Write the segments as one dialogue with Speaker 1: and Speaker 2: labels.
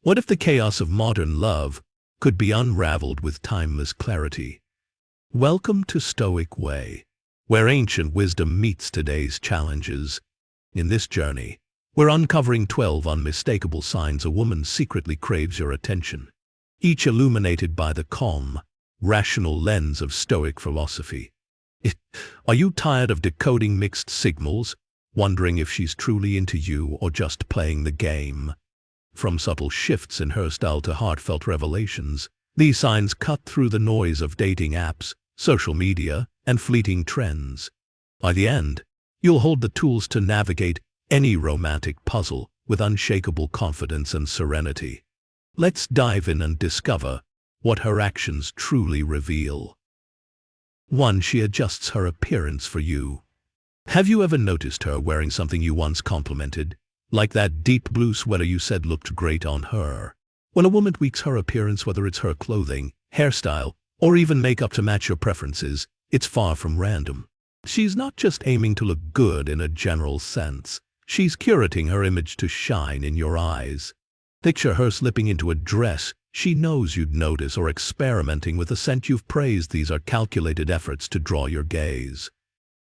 Speaker 1: What if the chaos of modern love could be unraveled with timeless clarity? Welcome to Stoic Way, where ancient wisdom meets today's challenges. In this journey, we're uncovering 12 unmistakable signs a woman secretly craves your attention, each illuminated by the calm, rational lens of Stoic philosophy. Are you tired of decoding mixed signals, wondering if she's truly into you or just playing the game? From subtle shifts in her style to heartfelt revelations, these signs cut through the noise of dating apps, social media, and fleeting trends. By the end, you'll hold the tools to navigate any romantic puzzle with unshakable confidence and serenity. Let's dive in and discover what her actions truly reveal. 1. She adjusts her appearance for you. Have you ever noticed her wearing something you once complimented, like that deep blue sweater you said looked great on her? When a woman tweaks her appearance, whether it's her clothing, hairstyle, or even makeup to match your preferences, it's far from random. She's not just aiming to look good in a general sense. She's curating her image to shine in your eyes. Picture her slipping into a dress she knows you'd notice, or experimenting with a scent you've praised. These are calculated efforts to draw your gaze.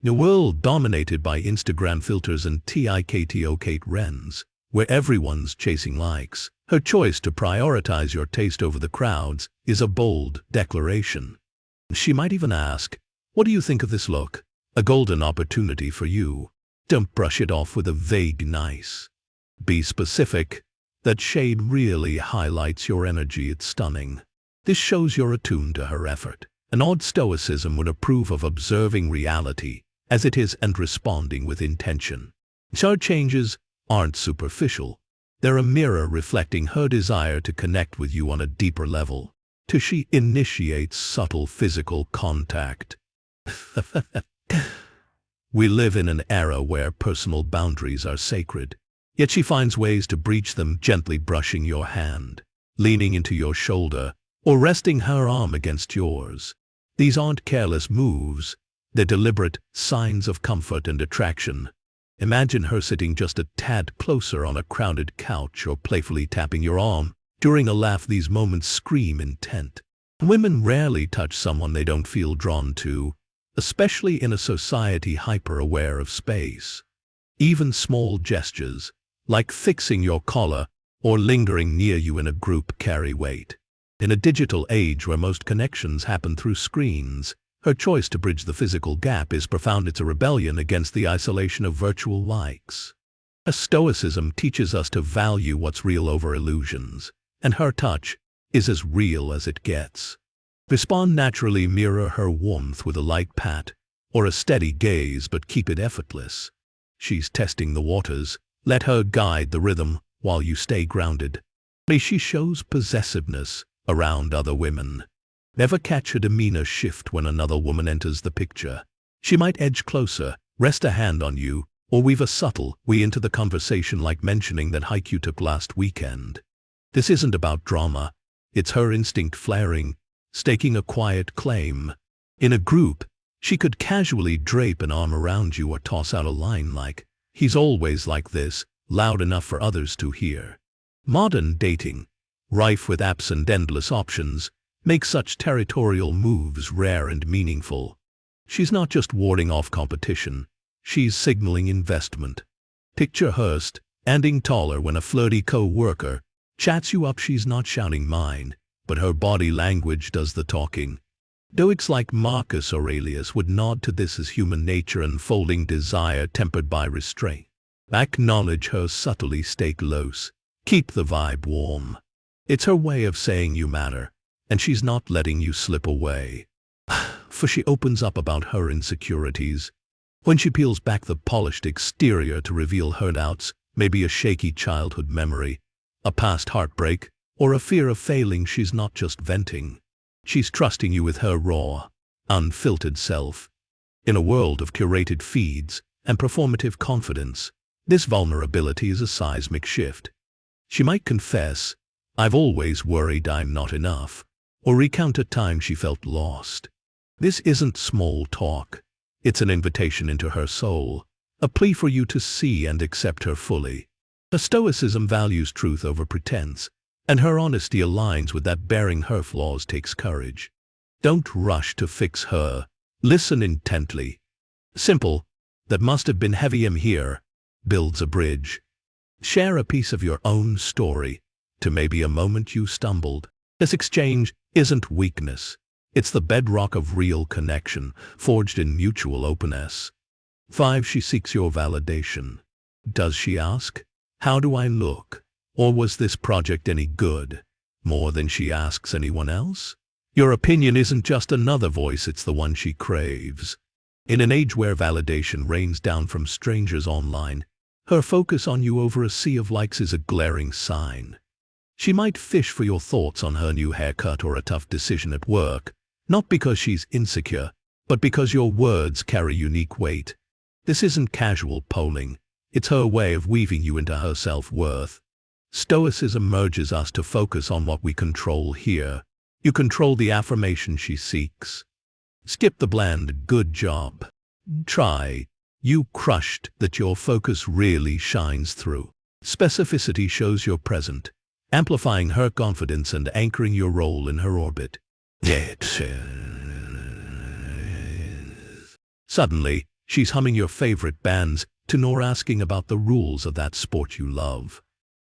Speaker 1: In a world dominated by Instagram filters and TikTok trends, where everyone's chasing likes, her choice to prioritize your taste over the crowds is a bold declaration. She might even ask, "What do you think of this look?" A golden opportunity for you. Don't brush it off with a vague nice. Be specific. That shade really highlights your energy. It's stunning. This shows you're attuned to her effort. An odd stoicism would approve of observing reality as it is and responding with intention. Her changes aren't superficial. They're a mirror reflecting her desire to connect with you on a deeper level. She initiates subtle physical contact. We live in an era where personal boundaries are sacred, yet she finds ways to breach them, gently brushing your hand, leaning into your shoulder, or resting her arm against yours. These aren't careless moves. They're deliberate signs of comfort and attraction. Imagine her sitting just a tad closer on a crowded couch, or playfully tapping your arm during a laugh. These moments scream intent. Women rarely touch someone they don't feel drawn to, especially in a society hyper-aware of space. Even small gestures, like fixing your collar or lingering near you in a group, carry weight. In a digital age where most connections happen through screens, her choice to bridge the physical gap is profound. It's a rebellion against the isolation of virtual likes. Her stoicism teaches us to value what's real over illusions, and her touch is as real as it gets. Respond naturally. Mirror her warmth with a light pat or a steady gaze, but keep it effortless. She's testing the waters. Let her guide the rhythm while you stay grounded. She shows possessiveness around other women. Never catch a demeanor shift when another woman enters the picture. She might edge closer, rest a hand on you, or weave a subtle way into the conversation, like mentioning that hike you took last weekend. This isn't about drama. It's her instinct flaring, staking a quiet claim. In a group, she could casually drape an arm around you or toss out a line like, "He's always like this," loud enough for others to hear. Modern dating, rife with apps and endless options, makes such territorial moves rare and meaningful. She's not just warding off competition, she's signaling investment. Picture her standing taller when a flirty co-worker chats you up. She's not shouting "mine," but her body language does the talking. Stoics like Marcus Aurelius would nod to this as human nature unfolding, desire tempered by restraint. Acknowledge her subtly, stay close, keep the vibe warm. It's her way of saying you matter, and she's not letting you slip away. For she opens up about her insecurities. When she peels back the polished exterior to reveal her doubts, maybe a shaky childhood memory, a past heartbreak, or a fear of failing, she's not just venting. She's trusting you with her raw, unfiltered self. In a world of curated feeds and performative confidence, this vulnerability is a seismic shift. She might confess, "I've always worried I'm not enough," or recount a time she felt lost. This isn't small talk. It's an invitation into her soul, a plea for you to see and accept her fully. Her stoicism values truth over pretense, And her honesty aligns with that. Bearing her flaws takes courage. Don't rush to fix her. Listen intently. Simple, that must have been heavy. Here builds a bridge. Share a piece of your own story to maybe a moment you stumbled. This exchange isn't weakness. It's the bedrock of real connection, forged in mutual openness. 5. She seeks your validation. Does she ask, "How do I look?" Or "Was this project any good?" More than she asks anyone else? Your opinion isn't just another voice, it's the one she craves. In an age where validation rains down from strangers online, her focus on you over a sea of likes is a glaring sign. She might fish for your thoughts on her new haircut or a tough decision at work, not because she's insecure, but because your words carry unique weight. This isn't casual polling. It's her way of weaving you into her self-worth. Stoicism urges us to focus on what we control here. You control the affirmation she seeks. Skip the bland "good job." Try "you crushed" that. Your focus really shines through. Specificity shows you're present, amplifying her confidence and anchoring your role in her orbit. Suddenly, she's humming your favorite bands nor asking about the rules of that sport you love.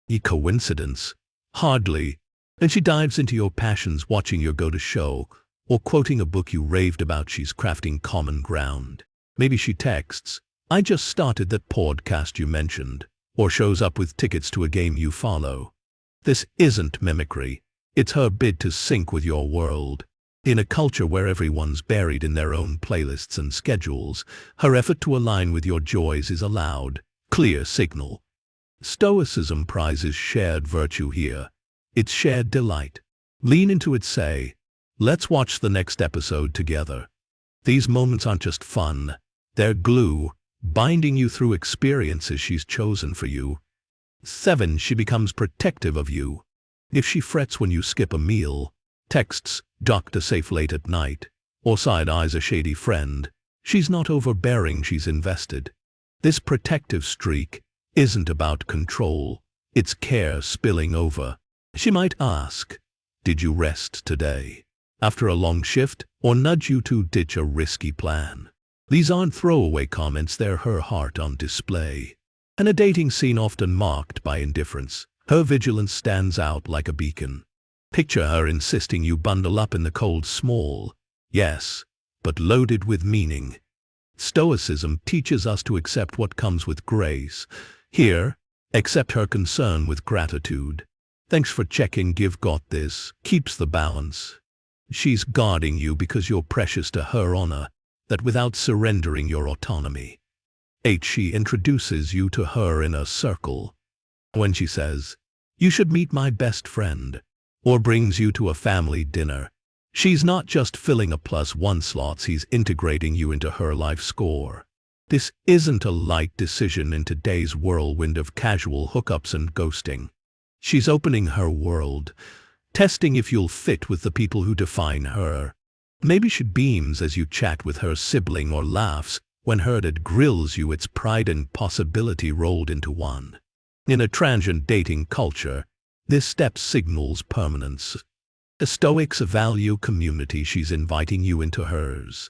Speaker 1: A coincidence? Hardly. And she dives into your passions, watching your go-to show or quoting a book you raved about. She's crafting common ground. Maybe she texts, "I just started that podcast you mentioned," or shows up with tickets to a game you follow. This isn't mimicry. It's her bid to sync with your world. In a culture where everyone's buried in their own playlists and schedules, her effort to align with your joys is a loud, clear signal. Stoicism prizes shared virtue here. It's shared delight. Lean into it, say, "Let's watch the next episode together." These moments aren't just fun. They're glue, binding you through experiences she's chosen for you. 7. She becomes protective of you. If she frets when you skip a meal, texts "Doctor safe" late at night, or side-eyes a shady friend, she's not overbearing, she's invested. This protective streak isn't about control, it's care spilling over. She might ask, "Did you rest today?" after a long shift, or nudge you to ditch a risky plan. These aren't throwaway comments, they're her heart on display. In a dating scene often marked by indifference, her vigilance stands out like a beacon. Picture her insisting you bundle up in the cold. Small, yes, but loaded with meaning. Stoicism teaches us to accept what comes with grace. Here, accept her concern with gratitude. "Thanks for checking, give got this," keeps the balance. She's guarding you because you're precious to her, honor that without surrendering your autonomy. 8. She introduces you to her inner circle. When she says, "You should meet my best friend," or brings you to a family dinner, she's not just filling a +1 slot, she's integrating you into her life score. This isn't a light decision in today's whirlwind of casual hookups and ghosting. She's opening her world, testing if you'll fit with the people who define her. Maybe she beams as you chat with her sibling or laughs when her dad grills you. It's pride and possibility rolled into one. In a transient dating culture, this step signals permanence. The Stoics value community, she's inviting you into hers.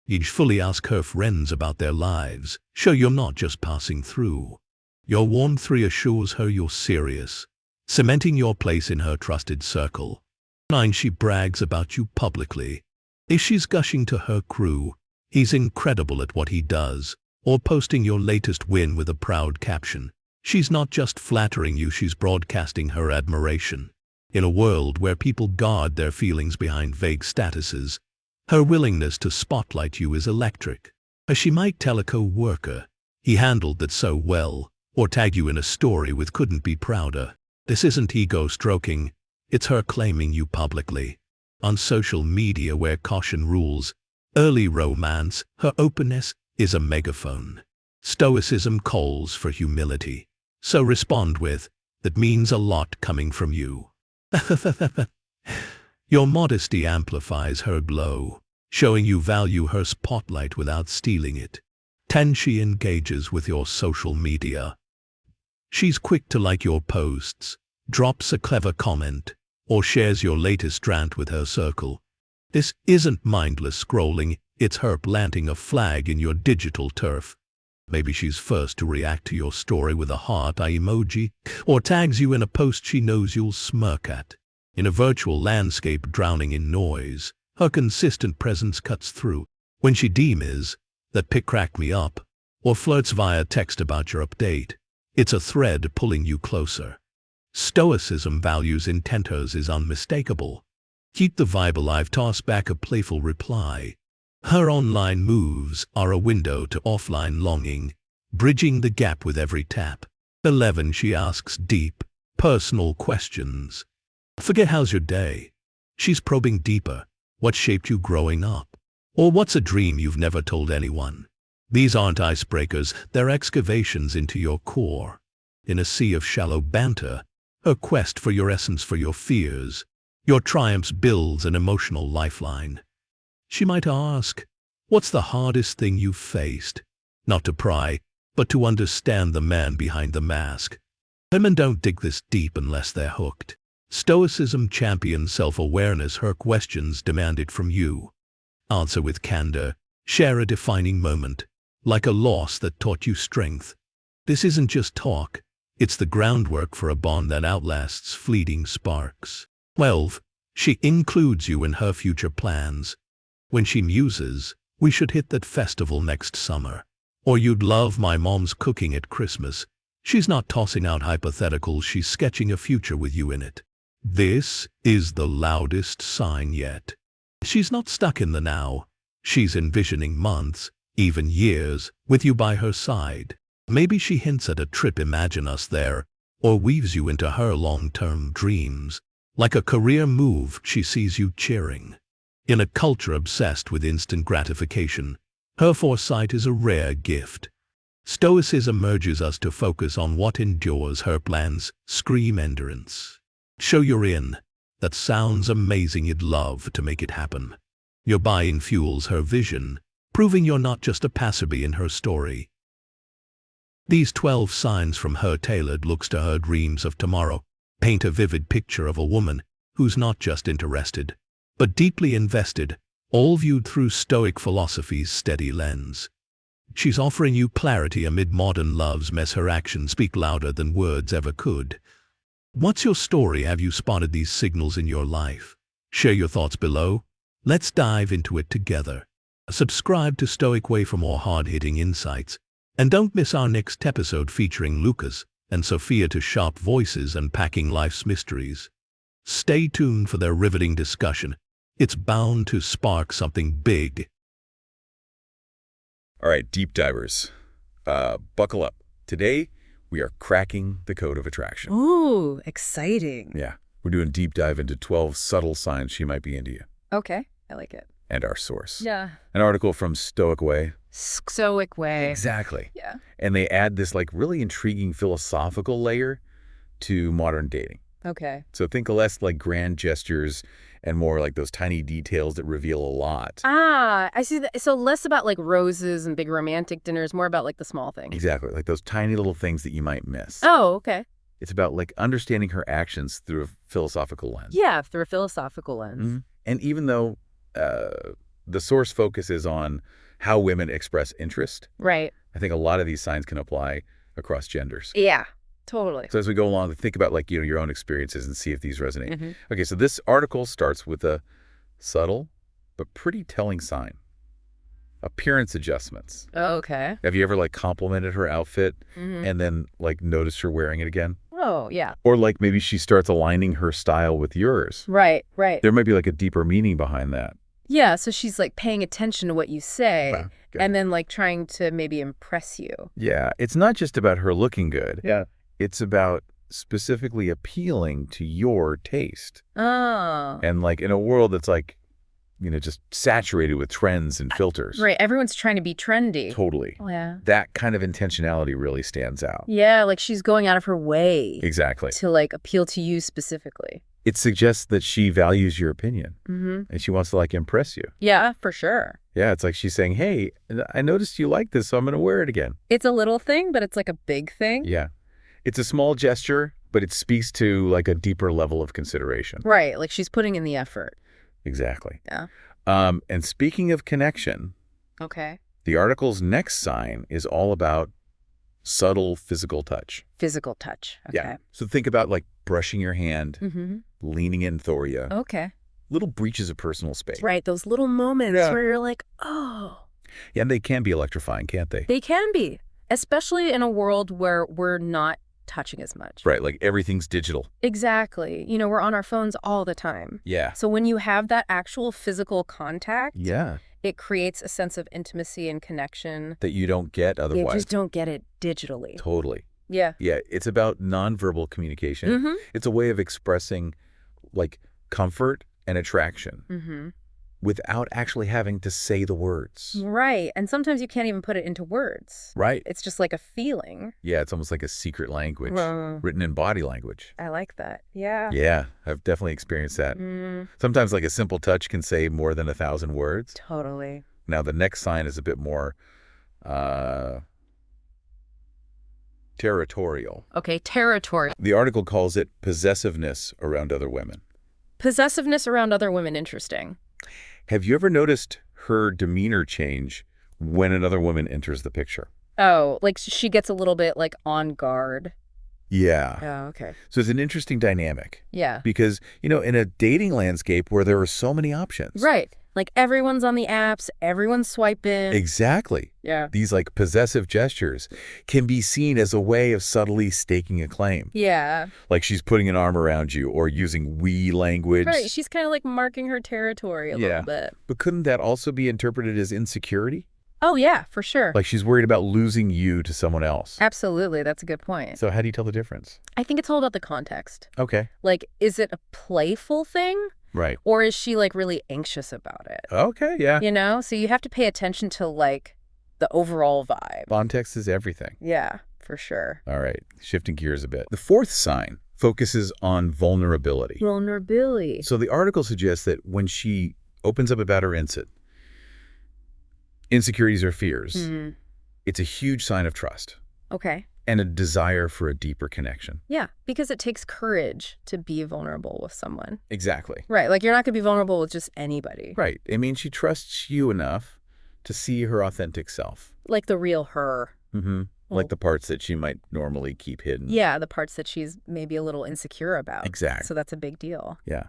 Speaker 1: You'd fully ask her friends about their lives, show you're not just passing through. Your warmth reassures her you're serious, cementing your place in her trusted circle. 9. She brags about you publicly. If she's gushing to her crew, "He's incredible at what he does," or posting your latest win with a proud caption, she's not just flattering you, she's broadcasting her admiration. In a world where people guard their feelings behind vague statuses, her willingness to spotlight you is electric. As she might tell a co-worker, "He handled that so well," or tag you in a story with "couldn't be prouder." This isn't ego stroking, it's her claiming you publicly. On social media where caution rules, early romance, her openness is a megaphone. Stoicism calls for humility. So respond with, "That means a lot coming from you." Your modesty amplifies her glow, showing you value her spotlight without stealing it. 10. She engages with your social media. She's quick to like your posts, drops a clever comment, or shares your latest rant with her circle. This isn't mindless scrolling, it's her planting a flag in your digital turf. Maybe she's first to react to your story with a heart eye emoji, or tags you in a post she knows you'll smirk at. In a virtual landscape drowning in noise, her consistent presence cuts through. When she DMs, "That pic cracked me up," or flirts via text about your update, it's a thread pulling you closer. Stoicism values intent. Hers is unmistakable. Keep the vibe alive. Toss back a playful reply. Her online moves are a window to offline longing, bridging the gap with every tap. 11. She asks deep, personal questions. Forget how's your day. She's probing deeper. What shaped you growing up? Or what's a dream you've never told anyone? These aren't icebreakers, they're excavations into your core. In a sea of shallow banter, her quest for your essence, for your fears, your triumphs builds an emotional lifeline. She might ask, what's the hardest thing you've faced? Not to pry, but to understand the man behind the mask. Women don't dig this deep unless they're hooked. Stoicism champions self-awareness. Her questions demand it from you. Answer with candor. Share a defining moment, like a loss that taught you strength. This isn't just talk, it's the groundwork for a bond that outlasts fleeting sparks. 12. She includes you in her future plans. When she muses, "We should hit that festival next summer," or "You'd love my mom's cooking at Christmas," she's not tossing out hypotheticals, she's sketching a future with you in it. This is the loudest sign yet. She's not stuck in the now. She's envisioning months, even years, with you by her side. Maybe she hints at a trip, "Imagine us there," or weaves you into her long-term dreams. Like a career move, she sees you cheering. In a culture obsessed with instant gratification, her foresight is a rare gift. Stoicism urges us to focus on what endures. Her plans scream endurance. Show you're in. That sounds amazing, you'd love to make it happen. Your buy-in fuels her vision, proving you're not just a passerby in her story. These 12 signs from her tailored looks to her dreams of tomorrow paint a vivid picture of a woman who's not just interested, but deeply invested, all viewed through Stoic philosophy's steady lens. She's offering you clarity amid modern love's mess. Her actions speak louder than words ever could. What's your story? Have you spotted these signals in your life? Share your thoughts below. Let's dive into it together. Subscribe to Stoic Way for more hard-hitting insights. And don't miss our next episode featuring Lucas and Sophia, to sharp voices unpacking life's mysteries. Stay tuned for their riveting discussion. It's bound to spark something big.
Speaker 2: All right, deep divers, buckle up. Today, we are cracking the code of attraction.
Speaker 3: Ooh, exciting.
Speaker 2: Yeah, we're doing a deep dive into 12 subtle signs she might be into you.
Speaker 3: Okay, I like it.
Speaker 2: And our source.
Speaker 3: Yeah.
Speaker 2: An article from Stoic Way.
Speaker 3: Stoic Way.
Speaker 2: Exactly.
Speaker 3: Yeah.
Speaker 2: And they add this really intriguing philosophical layer to modern dating.
Speaker 3: Okay.
Speaker 2: So think less like grand gestures and more like those tiny details that reveal a lot.
Speaker 3: Ah, I see that. So less about roses and big romantic dinners, more about the small things.
Speaker 2: Exactly, like those tiny little things that you might miss.
Speaker 3: Oh, okay.
Speaker 2: It's about understanding her actions through a philosophical lens.
Speaker 3: Yeah, through a philosophical lens.
Speaker 2: Mm-hmm. And even though the source focuses on how women express interest,
Speaker 3: Right.
Speaker 2: I think a lot of these signs can apply across genders.
Speaker 3: Yeah, totally.
Speaker 2: So as we go along, think about your own experiences and see if these resonate.
Speaker 3: Mm-hmm.
Speaker 2: Okay, so this article starts with a subtle but pretty telling sign. Appearance adjustments.
Speaker 3: Oh, okay.
Speaker 2: Have you ever complimented her outfit
Speaker 3: Mm-hmm.
Speaker 2: and then noticed her wearing it again?
Speaker 3: Oh, yeah.
Speaker 2: Or maybe she starts aligning her style with yours.
Speaker 3: Right, right.
Speaker 2: There might be a deeper meaning behind that.
Speaker 3: Yeah, so she's paying attention to what you say
Speaker 2: Wow, good.
Speaker 3: and then trying to maybe impress you.
Speaker 2: Yeah, it's not just about her looking good. Yeah. It's about specifically appealing to your taste.
Speaker 3: Oh.
Speaker 2: And in a world that's just saturated with trends and filters.
Speaker 3: Right, everyone's trying to be trendy.
Speaker 2: Totally.
Speaker 3: Oh, yeah.
Speaker 2: That kind of intentionality really stands out.
Speaker 3: Yeah, she's going out of her way
Speaker 2: Exactly.
Speaker 3: to appeal to you specifically.
Speaker 2: It suggests that she values your opinion
Speaker 3: Mm-hmm.
Speaker 2: and she wants to impress you.
Speaker 3: Yeah, for sure.
Speaker 2: Yeah, it's she's saying, "Hey, I noticed you like this, so I'm going to wear it again."
Speaker 3: It's a little thing, but it's a big thing.
Speaker 2: Yeah. It's a small gesture, but it speaks to like a deeper level of consideration.
Speaker 3: Right. Like she's putting in the effort.
Speaker 2: Exactly.
Speaker 3: Yeah.
Speaker 2: And speaking of connection,
Speaker 3: Okay.
Speaker 2: the article's next sign is all about subtle physical touch.
Speaker 3: Physical touch. Okay.
Speaker 2: Yeah. So think about like brushing your hand,
Speaker 3: Mm-hmm.
Speaker 2: leaning in Thoria,
Speaker 3: Okay.
Speaker 2: little breaches of personal space.
Speaker 3: Right. Those little moments
Speaker 2: Yeah.
Speaker 3: where you're like, oh.
Speaker 2: Yeah, and they can be electrifying, can't they?
Speaker 3: They can be, especially in a world where we're not touching as much.
Speaker 2: Right, like everything's digital.
Speaker 3: Exactly. You know, we're on our phones all the time.
Speaker 2: Yeah.
Speaker 3: So when you have that actual physical contact,
Speaker 2: Yeah.
Speaker 3: it creates a sense of intimacy and connection.
Speaker 2: That you don't get
Speaker 3: You
Speaker 2: otherwise.
Speaker 3: just don't get it digitally.
Speaker 2: Totally.
Speaker 3: Yeah.
Speaker 2: Yeah, it's about nonverbal communication.
Speaker 3: Mm-hmm.
Speaker 2: It's a way of expressing like comfort and attraction
Speaker 3: Mm-hmm.
Speaker 2: without actually having to say the words.
Speaker 3: Right. And sometimes you can't even put it into words.
Speaker 2: Right.
Speaker 3: It's just like a feeling.
Speaker 2: Yeah, it's almost like a secret language
Speaker 3: Well,
Speaker 2: written in body language.
Speaker 3: I like that. Yeah.
Speaker 2: Yeah, I've definitely experienced that. Sometimes like a simple touch can say more than 1,000 words.
Speaker 3: Totally.
Speaker 2: Now the next sign is a bit more territorial.
Speaker 3: Okay. Territory.
Speaker 2: The article calls it possessiveness around other women.
Speaker 3: Possessiveness around other women. Interesting.
Speaker 2: Have you ever noticed her demeanor change when another woman enters the picture?
Speaker 3: Oh, like she gets a little bit like on guard.
Speaker 2: Yeah.
Speaker 3: Oh, okay.
Speaker 2: So it's an interesting dynamic
Speaker 3: Yeah.
Speaker 2: because, in a dating landscape where there are so many options.
Speaker 3: Right. Like everyone's on the apps, everyone's swiping.
Speaker 2: Exactly.
Speaker 3: Yeah.
Speaker 2: These like possessive gestures can be seen as a way of subtly staking a claim.
Speaker 3: Yeah.
Speaker 2: Like she's putting an arm around you or using we language.
Speaker 3: Right. She's kind of like marking her territory a little bit.
Speaker 2: But couldn't that also be interpreted as insecurity?
Speaker 3: Oh, yeah, for sure.
Speaker 2: Like she's worried about losing you to someone else.
Speaker 3: Absolutely. That's a good point.
Speaker 2: So how do you tell the difference?
Speaker 3: I think it's all about the context.
Speaker 2: Okay.
Speaker 3: Like, is it a playful thing?
Speaker 2: Right.
Speaker 3: Or is she like really anxious about it?
Speaker 2: Okay, yeah.
Speaker 3: You know? So you have to pay attention to like the overall vibe.
Speaker 2: Context is everything.
Speaker 3: Yeah, for sure.
Speaker 2: All right, shifting gears a bit. The fourth sign focuses on vulnerability.
Speaker 3: Vulnerability.
Speaker 2: So the article suggests that when she opens up about her insecurities or fears, it's a huge sign of trust
Speaker 3: Okay.
Speaker 2: and a desire for a deeper connection.
Speaker 3: Yeah, because it takes courage to be vulnerable with someone.
Speaker 2: Exactly.
Speaker 3: Right. Like you're not going to be vulnerable with just anybody.
Speaker 2: Right. I mean, she trusts you enough to see her authentic self.
Speaker 3: Like the real her.
Speaker 2: Mm-hmm. Like the parts that she might normally keep hidden.
Speaker 3: Yeah, the parts that she's maybe a little insecure about.
Speaker 2: Exactly.
Speaker 3: So that's a big deal.
Speaker 2: Yeah.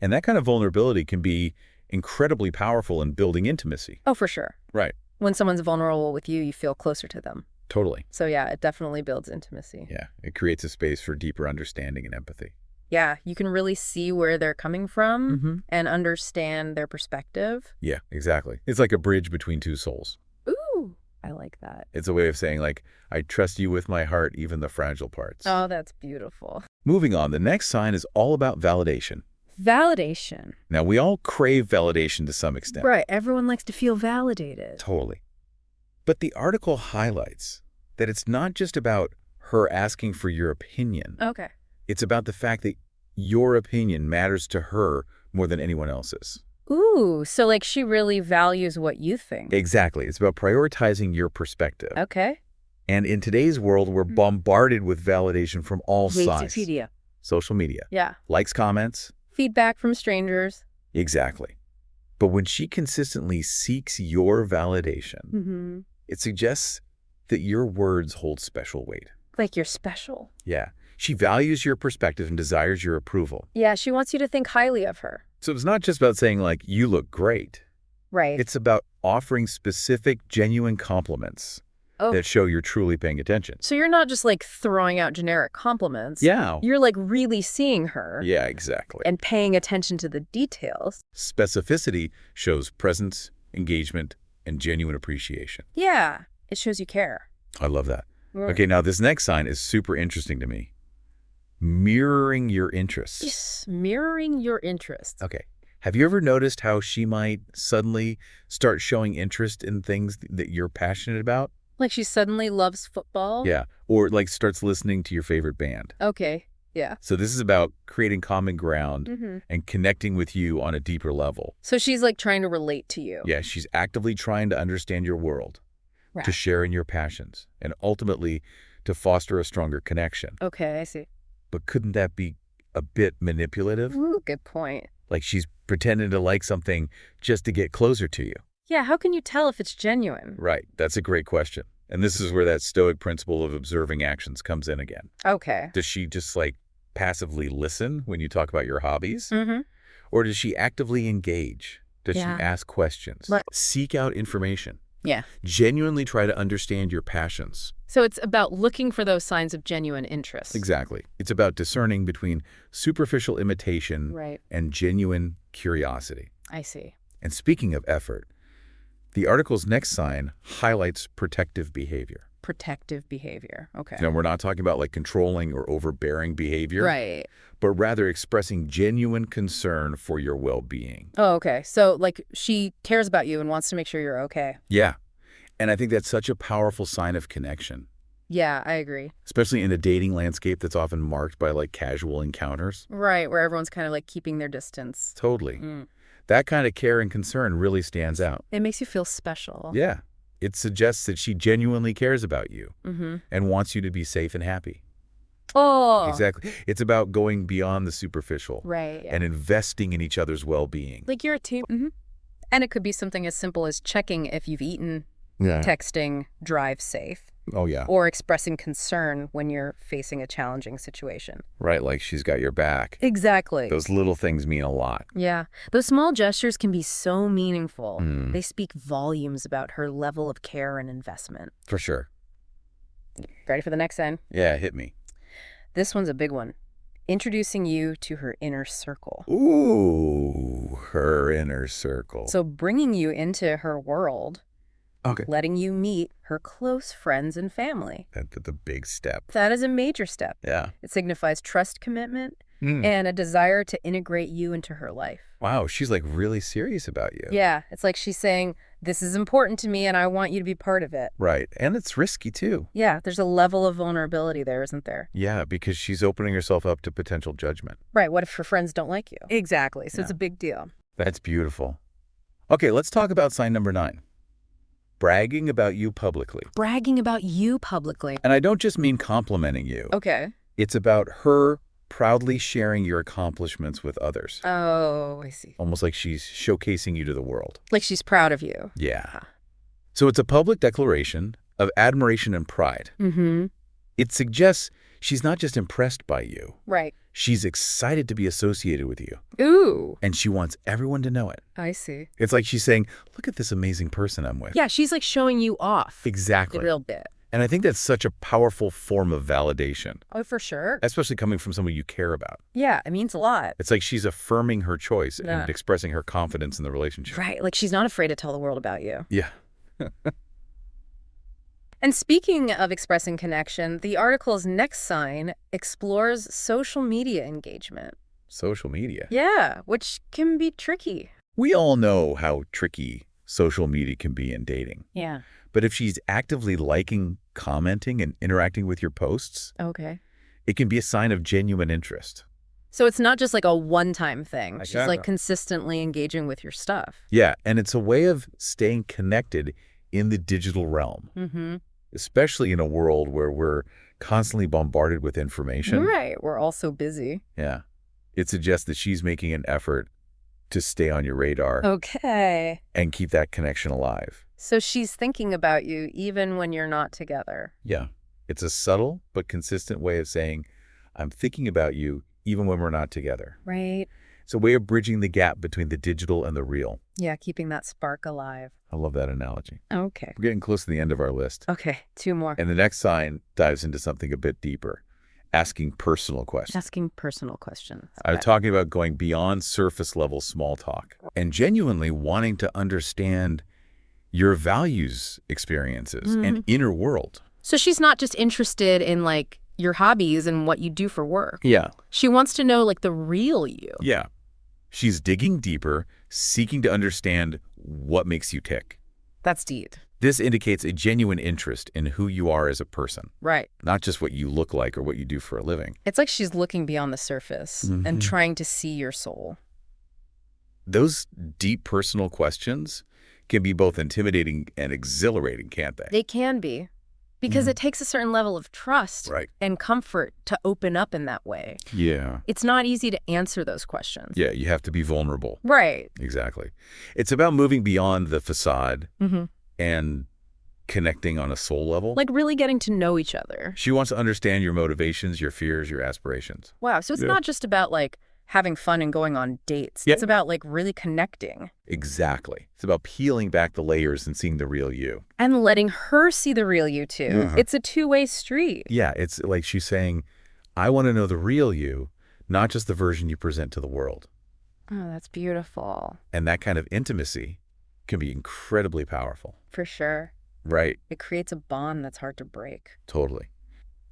Speaker 2: And that kind of vulnerability can be incredibly powerful in building intimacy.
Speaker 3: Oh, for sure.
Speaker 2: Right.
Speaker 3: When someone's vulnerable with you, you feel closer to them.
Speaker 2: Totally.
Speaker 3: So yeah, it definitely builds intimacy.
Speaker 2: Yeah. It creates a space for deeper understanding and empathy.
Speaker 3: Yeah, you can really see where they're coming from and understand their perspective.
Speaker 2: Yeah, exactly. It's like a bridge between two souls.
Speaker 3: Ooh, I like that.
Speaker 2: It's a way of saying, like, I trust you with my heart, even the fragile parts.
Speaker 3: Oh, that's beautiful.
Speaker 2: Moving on, the next sign is all about validation.
Speaker 3: Validation.
Speaker 2: Now, we all crave validation to some extent.
Speaker 3: Right. Everyone likes to feel validated.
Speaker 2: Totally. But the article highlights that it's not just about her asking for your opinion.
Speaker 3: Okay.
Speaker 2: It's about the fact that your opinion matters to her more than anyone else's.
Speaker 3: Ooh, so like she really values what you think.
Speaker 2: Exactly. It's about prioritizing your perspective.
Speaker 3: Okay.
Speaker 2: And in today's world, we're bombarded with validation from all sides.
Speaker 3: Wikipedia.
Speaker 2: Social media.
Speaker 3: Yeah.
Speaker 2: Likes, comments.
Speaker 3: Feedback from strangers.
Speaker 2: Exactly. But when she consistently seeks your validation, it suggests that your words hold special weight.
Speaker 3: Like you're special.
Speaker 2: Yeah. She values your perspective and desires your approval.
Speaker 3: Yeah, she wants you to think highly of her.
Speaker 2: So it's not just about saying, like, you look great.
Speaker 3: Right.
Speaker 2: It's about offering specific, genuine compliments that show you're truly paying attention.
Speaker 3: So you're not just like throwing out generic compliments.
Speaker 2: Yeah.
Speaker 3: You're like really seeing her.
Speaker 2: Yeah, exactly.
Speaker 3: And paying attention to the details.
Speaker 2: Specificity shows presence, engagement, and genuine appreciation.
Speaker 3: Yeah. It shows you care.
Speaker 2: I love that. Okay, now this next sign is super interesting to me. Mirroring your interests.
Speaker 3: Yes, mirroring your interests.
Speaker 2: Okay. Have you ever noticed how she might suddenly start showing interest in things that you're passionate about?
Speaker 3: Like she suddenly loves football?
Speaker 2: Yeah. Or like starts listening to your favorite band.
Speaker 3: Okay. Yeah.
Speaker 2: So this is about creating common ground and connecting with you on a deeper level.
Speaker 3: So she's like trying to relate to you.
Speaker 2: Yeah, she's actively trying to understand your world,
Speaker 3: Right.
Speaker 2: to share in your passions, and ultimately to foster a stronger connection.
Speaker 3: Okay, I see.
Speaker 2: But couldn't that be a bit manipulative?
Speaker 3: Ooh, good point.
Speaker 2: Like she's pretending to like something just to get closer to you.
Speaker 3: Yeah, how can you tell if it's genuine?
Speaker 2: Right. That's a great question. And this is where that Stoic principle of observing actions comes in again.
Speaker 3: Okay.
Speaker 2: Does she just like passively listen when you talk about your hobbies?
Speaker 3: Mm-hmm.
Speaker 2: Or does she actively engage? Does she ask questions? Seek out information.
Speaker 3: Yeah.
Speaker 2: Genuinely try to understand your passions.
Speaker 3: So it's about looking for those signs of genuine interest.
Speaker 2: Exactly. It's about discerning between superficial imitation and genuine curiosity.
Speaker 3: I see.
Speaker 2: And speaking of effort, the article's next sign highlights protective behavior.
Speaker 3: Protective behavior. Okay.
Speaker 2: Now, we're not talking about like controlling or overbearing behavior.
Speaker 3: Right.
Speaker 2: But rather expressing genuine concern for your well-being.
Speaker 3: Oh, okay. So like she cares about you and wants to make sure you're okay.
Speaker 2: Yeah. And I think that's such a powerful sign of connection.
Speaker 3: Yeah, I agree.
Speaker 2: Especially in a dating landscape that's often marked by like casual encounters.
Speaker 3: Right, where everyone's kind of like keeping their distance.
Speaker 2: Totally. That kind of care and concern really stands out.
Speaker 3: It makes you feel special.
Speaker 2: Yeah. It suggests that she genuinely cares about you and wants you to be safe and happy.
Speaker 3: Oh.
Speaker 2: Exactly. It's about going beyond the superficial.
Speaker 3: Right. Yeah.
Speaker 2: And investing in each other's well-being.
Speaker 3: Like you're a team. And it could be something as simple as checking if you've eaten, texting, drive safe.
Speaker 2: Oh, yeah.
Speaker 3: Or expressing concern when you're facing a challenging situation.
Speaker 2: Right, like she's got your back.
Speaker 3: Exactly.
Speaker 2: Those little things mean a lot.
Speaker 3: Yeah. Those small gestures can be so meaningful. They speak volumes about her level of care and investment.
Speaker 2: For sure.
Speaker 3: Ready for the next sign?
Speaker 2: Yeah, hit me.
Speaker 3: This one's a big one. Introducing you to her inner circle.
Speaker 2: Ooh, her inner circle.
Speaker 3: So bringing you into her world.
Speaker 2: Okay.
Speaker 3: Letting you meet her close friends and family.
Speaker 2: That's the big step.
Speaker 3: That is a major step.
Speaker 2: Yeah.
Speaker 3: It signifies trust, commitment, and a desire to integrate you into her life.
Speaker 2: Wow, she's like really serious about you.
Speaker 3: Yeah, it's like she's saying, this is important to me and I want you to be part of it.
Speaker 2: Right, and it's risky too.
Speaker 3: Yeah, there's a level of vulnerability there, isn't there?
Speaker 2: Yeah, because she's opening herself up to potential judgment.
Speaker 3: Right, what if her friends don't like you? Exactly, so it's a big deal.
Speaker 2: That's beautiful. Okay, let's talk about sign number 9. Bragging about you publicly.
Speaker 3: Bragging about you publicly.
Speaker 2: And I don't just mean complimenting you.
Speaker 3: Okay.
Speaker 2: It's about her proudly sharing your accomplishments with others.
Speaker 3: Oh, I see.
Speaker 2: Almost like she's showcasing you to the world.
Speaker 3: Like she's proud of you.
Speaker 2: Yeah. So it's a public declaration of admiration and pride. It suggests she's not just impressed by you.
Speaker 3: Right.
Speaker 2: She's excited to be associated with you.
Speaker 3: Ooh.
Speaker 2: And she wants everyone to know it.
Speaker 3: I see.
Speaker 2: It's like she's saying, look at this amazing person I'm with.
Speaker 3: Yeah, she's like showing you off.
Speaker 2: Exactly.
Speaker 3: A real bit.
Speaker 2: And I think that's such a powerful form of validation.
Speaker 3: Oh, for sure.
Speaker 2: Especially coming from someone you care about.
Speaker 3: Yeah, it means a lot.
Speaker 2: It's like she's affirming her choice and expressing her confidence in the relationship.
Speaker 3: Right, like she's not afraid to tell the world about you.
Speaker 2: Yeah.
Speaker 3: And speaking of expressing connection, the article's next sign explores social media engagement.
Speaker 2: Social media?
Speaker 3: Yeah, which can be tricky.
Speaker 2: We all know how tricky social media can be in dating.
Speaker 3: Yeah.
Speaker 2: But if she's actively liking, commenting, and interacting with your posts, it can be a sign of genuine interest.
Speaker 3: So it's not just like a one-time thing.
Speaker 2: Exactly.
Speaker 3: She's like consistently engaging with your stuff.
Speaker 2: Yeah, and it's a way of staying connected in the digital realm. Especially in a world where we're constantly bombarded with information.
Speaker 3: Right, we're all so busy.
Speaker 2: Yeah. It suggests that she's making an effort to stay on your radar.
Speaker 3: Okay.
Speaker 2: And keep that connection alive.
Speaker 3: So she's thinking about you even when you're not together.
Speaker 2: Yeah. It's a subtle but consistent way of saying, I'm thinking about you even when we're not together.
Speaker 3: Right.
Speaker 2: It's a way of bridging the gap between the digital and the real.
Speaker 3: Yeah, keeping that spark alive.
Speaker 2: I love that analogy.
Speaker 3: Okay.
Speaker 2: We're getting close to the end of our list.
Speaker 3: Okay, 2 more.
Speaker 2: And the next sign dives into something a bit deeper, asking personal questions.
Speaker 3: Asking personal questions.
Speaker 2: I'm talking about going beyond surface level small talk and genuinely wanting to understand your values, experiences, and inner world.
Speaker 3: So she's not just interested in like your hobbies and what you do for work.
Speaker 2: Yeah.
Speaker 3: She wants to know like the real you.
Speaker 2: Yeah. She's digging deeper, seeking to understand what makes you tick.
Speaker 3: That's deep.
Speaker 2: This indicates a genuine interest in who you are as a person.
Speaker 3: Right.
Speaker 2: Not just what you look like or what you do for a living.
Speaker 3: It's like she's looking beyond the surface and trying to see your soul.
Speaker 2: Those deep personal questions can be both intimidating and exhilarating, can't they?
Speaker 3: They can be. Because it takes a certain level of trust
Speaker 2: Right.
Speaker 3: and comfort to open up in that way.
Speaker 2: Yeah.
Speaker 3: It's not easy to answer those questions.
Speaker 2: Yeah, you have to be vulnerable.
Speaker 3: Right.
Speaker 2: Exactly. It's about moving beyond the facade
Speaker 3: Mm-hmm.
Speaker 2: and connecting on a soul level.
Speaker 3: Like really getting to know each other.
Speaker 2: She wants to understand your motivations, your fears, your aspirations.
Speaker 3: Wow. So it's
Speaker 2: Yeah.
Speaker 3: not just about like having fun and going on dates.
Speaker 2: Yeah.
Speaker 3: It's about like really connecting.
Speaker 2: Exactly. It's about peeling back the layers and seeing the real you.
Speaker 3: And letting her see the real you too.
Speaker 2: Uh-huh.
Speaker 3: It's a two-way street.
Speaker 2: Yeah, it's like she's saying, I want to know the real you, not just the version you present to the world.
Speaker 3: Oh, that's beautiful.
Speaker 2: And that kind of intimacy can be incredibly powerful.
Speaker 3: For sure.
Speaker 2: Right.
Speaker 3: It creates a bond that's hard to break.
Speaker 2: Totally.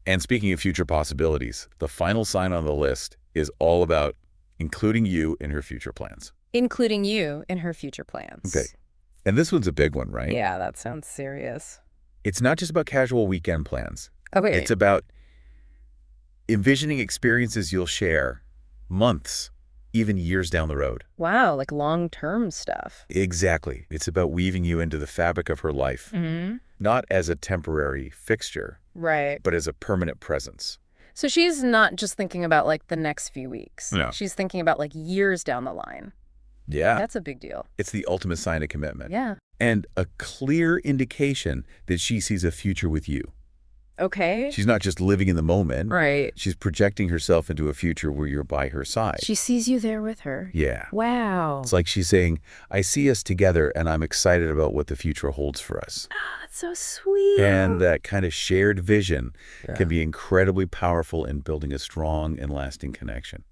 Speaker 2: And speaking of future possibilities, the final sign on the list is all about including you in her future plans.
Speaker 3: Including you in her future plans.
Speaker 2: Okay. And this one's a big one, right?
Speaker 3: Yeah, that sounds serious.
Speaker 2: It's not just about casual weekend plans.
Speaker 3: Okay.
Speaker 2: It's about envisioning experiences you'll share months, even years down the road.
Speaker 3: Wow, like long-term stuff.
Speaker 2: Exactly. It's about weaving you into the fabric of her life,
Speaker 3: Mm-hmm.
Speaker 2: not as a temporary fixture,
Speaker 3: Right.
Speaker 2: but as a permanent presence.
Speaker 3: So she's not just thinking about like the next few weeks.
Speaker 2: No.
Speaker 3: She's thinking about like years down the line.
Speaker 2: Yeah.
Speaker 3: That's a big deal.
Speaker 2: It's the ultimate sign of commitment.
Speaker 3: Yeah.
Speaker 2: And a clear indication that she sees a future with you.
Speaker 3: Okay.
Speaker 2: She's not just living in the moment.
Speaker 3: Right.
Speaker 2: She's projecting herself into a future where you're by her side.
Speaker 3: She sees you there with her.
Speaker 2: Yeah.
Speaker 3: Wow.
Speaker 2: It's like she's saying, I see us together and I'm excited about what the future holds for us.
Speaker 3: That's so sweet.
Speaker 2: And that kind of shared vision
Speaker 3: Yeah.
Speaker 2: can be incredibly powerful in building a strong and lasting connection.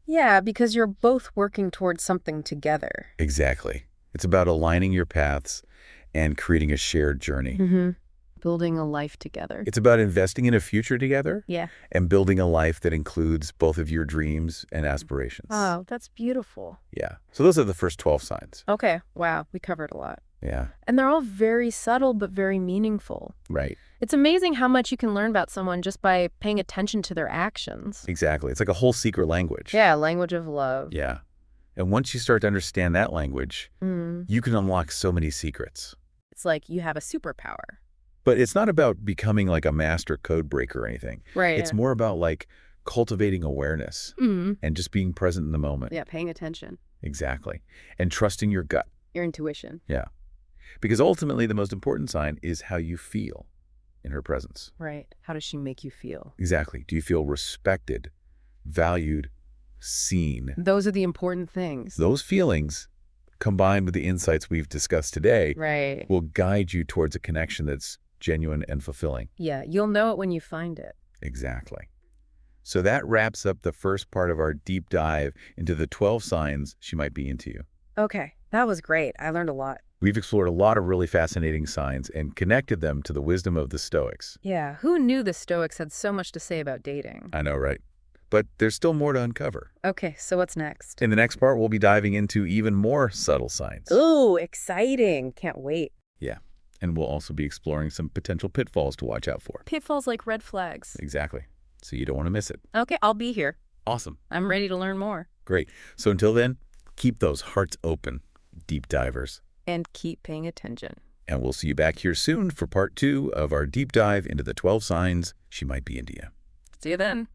Speaker 3: Yeah, because you're both working towards something together.
Speaker 2: Exactly. It's about aligning your paths and creating a shared journey.
Speaker 3: Mm-hmm. Building a life together.
Speaker 2: It's about investing in a future together
Speaker 3: Yeah.
Speaker 2: and building a life that includes both of your dreams and aspirations.
Speaker 3: Oh, that's beautiful.
Speaker 2: Yeah. So those are the first 12 signs.
Speaker 3: Okay. Wow. We covered a lot.
Speaker 2: Yeah.
Speaker 3: And they're all very subtle but very meaningful.
Speaker 2: Right.
Speaker 3: It's amazing how much you can learn about someone just by paying attention to their actions.
Speaker 2: Exactly. It's like a whole secret language.
Speaker 3: Yeah, language of love.
Speaker 2: Yeah. And once you start to understand that language,
Speaker 3: Mm.
Speaker 2: you can unlock so many secrets.
Speaker 3: It's like you have a superpower.
Speaker 2: But it's not about becoming like a master code breaker or anything.
Speaker 3: Right.
Speaker 2: It's more about like cultivating awareness
Speaker 3: Mm.
Speaker 2: and just being present in the moment.
Speaker 3: Yeah, paying attention.
Speaker 2: Exactly. And trusting your gut.
Speaker 3: Your intuition.
Speaker 2: Yeah. Because ultimately the most important sign is how you feel in her presence.
Speaker 3: Right. How does she make you feel?
Speaker 2: Exactly. Do you feel respected, valued, seen?
Speaker 3: Those are the important things.
Speaker 2: Those feelings, combined with the insights we've discussed today,
Speaker 3: Right.
Speaker 2: will guide you towards a connection that's genuine and fulfilling.
Speaker 3: Yeah, you'll know it when you find it.
Speaker 2: Exactly. So that wraps up the first part of our deep dive into the 12 signs she might be into you.
Speaker 3: Okay, that was great. I learned a lot.
Speaker 2: We've explored a lot of really fascinating signs and connected them to the wisdom of the Stoics.
Speaker 3: Yeah, who knew the Stoics had so much to say about dating?
Speaker 2: I know, right? But there's still more to uncover.
Speaker 3: Okay, so what's next?
Speaker 2: In the next part, we'll be diving into even more subtle signs.
Speaker 3: Ooh, exciting. Can't wait.
Speaker 2: Yeah. And we'll also be exploring some potential pitfalls to watch out for.
Speaker 3: Pitfalls like red flags.
Speaker 2: Exactly. So you don't want to miss it.
Speaker 3: Okay, I'll be here.
Speaker 2: Awesome.
Speaker 3: I'm ready to learn more.
Speaker 2: Great. So until then, keep those hearts open, deep divers.
Speaker 3: And keep paying attention.
Speaker 2: And we'll see you back here soon for part 2 of our deep dive into the 12 signs she might be into you.
Speaker 3: See you then.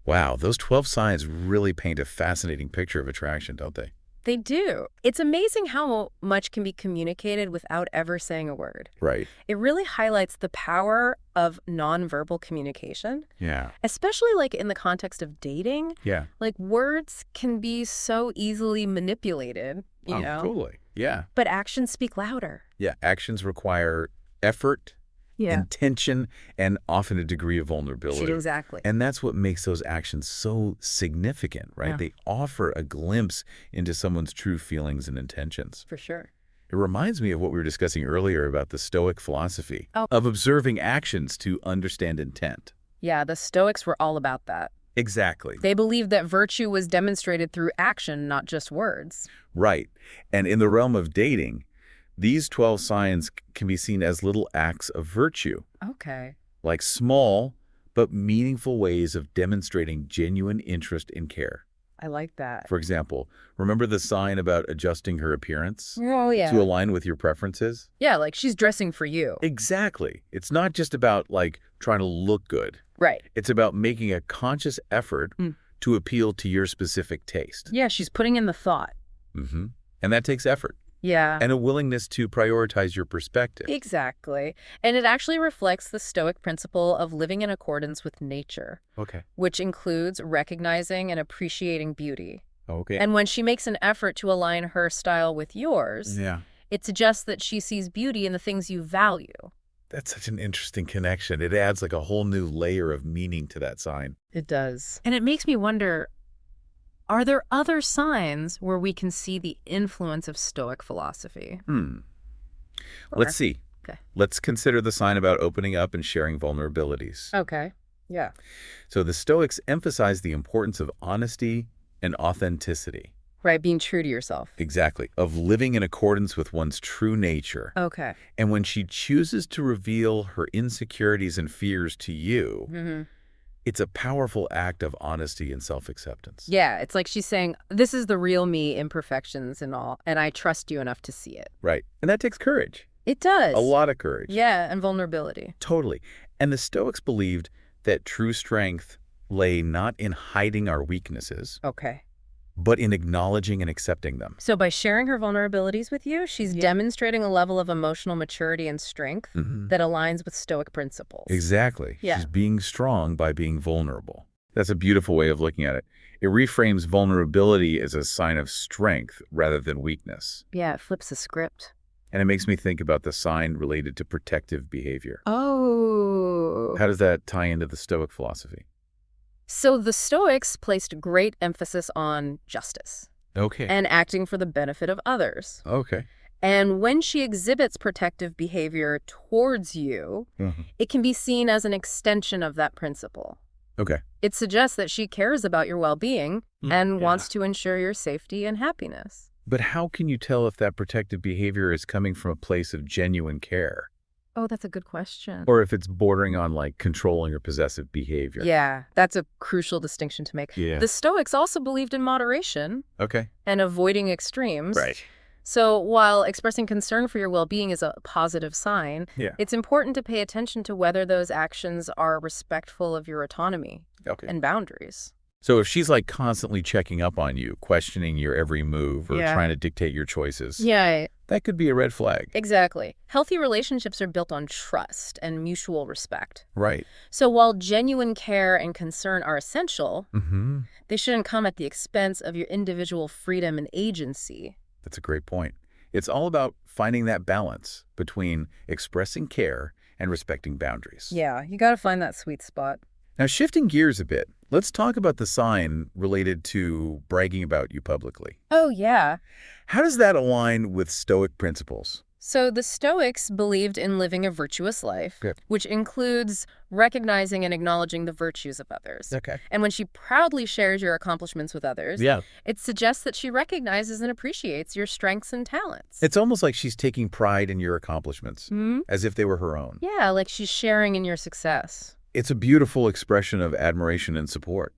Speaker 2: Wow, those 12 signs really paint a fascinating picture of attraction, don't they?
Speaker 3: They do. It's amazing how much can be communicated without ever saying a word.
Speaker 2: Right.
Speaker 3: It really highlights the power of nonverbal communication,
Speaker 2: Yeah.
Speaker 3: especially like in the context of dating.
Speaker 2: Yeah.
Speaker 3: Like words can be so easily manipulated, you know,
Speaker 2: Totally. Yeah.
Speaker 3: but actions speak louder.
Speaker 2: Yeah. Actions require effort, intention, and often a degree of vulnerability.
Speaker 3: Exactly.
Speaker 2: And that's what makes those actions so significant, right?
Speaker 3: Yeah.
Speaker 2: They offer a glimpse into someone's true feelings and intentions.
Speaker 3: For sure.
Speaker 2: It reminds me of what we were discussing earlier about the Stoic philosophy
Speaker 3: Oh.
Speaker 2: of observing actions to understand intent.
Speaker 3: Yeah, the Stoics were all about that.
Speaker 2: Exactly.
Speaker 3: They believed that virtue was demonstrated through action, not just words.
Speaker 2: Right. And in the realm of dating, these 12 signs can be seen as little acts of virtue,
Speaker 3: Okay.
Speaker 2: like small but meaningful ways of demonstrating genuine interest and care.
Speaker 3: I like that.
Speaker 2: For example, remember the sign about adjusting her appearance
Speaker 3: Oh, yeah.
Speaker 2: to align with your preferences?
Speaker 3: Yeah, like she's dressing for you.
Speaker 2: Exactly. It's not just about, like, trying to look good.
Speaker 3: Right.
Speaker 2: It's about making a conscious effort to appeal to your specific taste.
Speaker 3: Yeah, she's putting in the thought.
Speaker 2: And that takes effort.
Speaker 3: Yeah.
Speaker 2: And a willingness to prioritize your perspective.
Speaker 3: Exactly. And it actually reflects the Stoic principle of living in accordance with nature,
Speaker 2: Okay.
Speaker 3: which includes recognizing and appreciating beauty.
Speaker 2: Okay.
Speaker 3: And when she makes an effort to align her style with yours,
Speaker 2: Yeah.
Speaker 3: it suggests that she sees beauty in the things you value.
Speaker 2: That's such an interesting connection. It adds like a whole new layer of meaning to that sign.
Speaker 3: It does. And it makes me wonder, are there other signs where we can see the influence of Stoic philosophy?
Speaker 2: Let's see.
Speaker 3: Okay.
Speaker 2: Let's consider the sign about opening up and sharing vulnerabilities.
Speaker 3: Okay. Yeah.
Speaker 2: So the Stoics emphasize the importance of honesty and authenticity.
Speaker 3: Right, being true to yourself.
Speaker 2: Exactly. Of living in accordance with one's true nature.
Speaker 3: Okay.
Speaker 2: And when she chooses to reveal her insecurities and fears to you, it's a powerful act of honesty and self-acceptance.
Speaker 3: Yeah, it's like she's saying, this is the real me, imperfections and all, and I trust you enough to see it.
Speaker 2: Right. And that takes courage.
Speaker 3: It does.
Speaker 2: A lot of courage.
Speaker 3: Yeah, and vulnerability.
Speaker 2: Totally. And the Stoics believed that true strength lay not in hiding our weaknesses,
Speaker 3: Okay.
Speaker 2: but in acknowledging and accepting them.
Speaker 3: So by sharing her vulnerabilities with you, she's demonstrating a level of emotional maturity and strength that aligns with Stoic principles.
Speaker 2: Exactly.
Speaker 3: Yeah.
Speaker 2: She's being strong by being vulnerable. That's a beautiful way of looking at it. It reframes vulnerability as a sign of strength rather than weakness.
Speaker 3: Yeah, it flips the script.
Speaker 2: And it makes me think about the sign related to protective behavior.
Speaker 3: Oh.
Speaker 2: How does that tie into the Stoic philosophy?
Speaker 3: So the Stoics placed great emphasis on justice
Speaker 2: Okay.
Speaker 3: and acting for the benefit of others.
Speaker 2: Okay.
Speaker 3: And when she exhibits protective behavior towards you, it can be seen as an extension of that principle.
Speaker 2: Okay.
Speaker 3: It suggests that she cares about your well-being and wants to ensure your safety and happiness.
Speaker 2: But how can you tell if that protective behavior is coming from a place of genuine care?
Speaker 3: Oh, that's a good question.
Speaker 2: Or if it's bordering on like controlling or possessive behavior?
Speaker 3: Yeah, that's a crucial distinction to make.
Speaker 2: Yeah.
Speaker 3: The Stoics also believed in moderation
Speaker 2: Okay.
Speaker 3: and avoiding extremes.
Speaker 2: Right.
Speaker 3: So while expressing concern for your well-being is a positive sign,
Speaker 2: Yeah.
Speaker 3: it's important to pay attention to whether those actions are respectful of your autonomy
Speaker 2: Okay.
Speaker 3: and boundaries.
Speaker 2: So if she's like constantly checking up on you, questioning your every move or
Speaker 3: Yeah.
Speaker 2: trying to dictate your choices,
Speaker 3: Yeah,
Speaker 2: that could be a red flag.
Speaker 3: exactly. Healthy relationships are built on trust and mutual respect.
Speaker 2: Right.
Speaker 3: So while genuine care and concern are essential, they shouldn't come at the expense of your individual freedom and agency.
Speaker 2: That's a great point. It's all about finding that balance between expressing care and respecting boundaries.
Speaker 3: Yeah, you got to find that sweet spot.
Speaker 2: Now, shifting gears a bit, let's talk about the sign related to bragging about you publicly.
Speaker 3: Oh, yeah.
Speaker 2: How does that align with Stoic principles?
Speaker 3: So the Stoics believed in living a virtuous life,
Speaker 2: Okay.
Speaker 3: which includes recognizing and acknowledging the virtues of others.
Speaker 2: Okay.
Speaker 3: And when she proudly shares your accomplishments with others,
Speaker 2: Yeah.
Speaker 3: it suggests that she recognizes and appreciates your strengths and talents.
Speaker 2: It's almost like she's taking pride in your accomplishments,
Speaker 3: Hmm?
Speaker 2: as if they were her own.
Speaker 3: Yeah, like she's sharing in your success.
Speaker 2: It's a beautiful expression of admiration and support.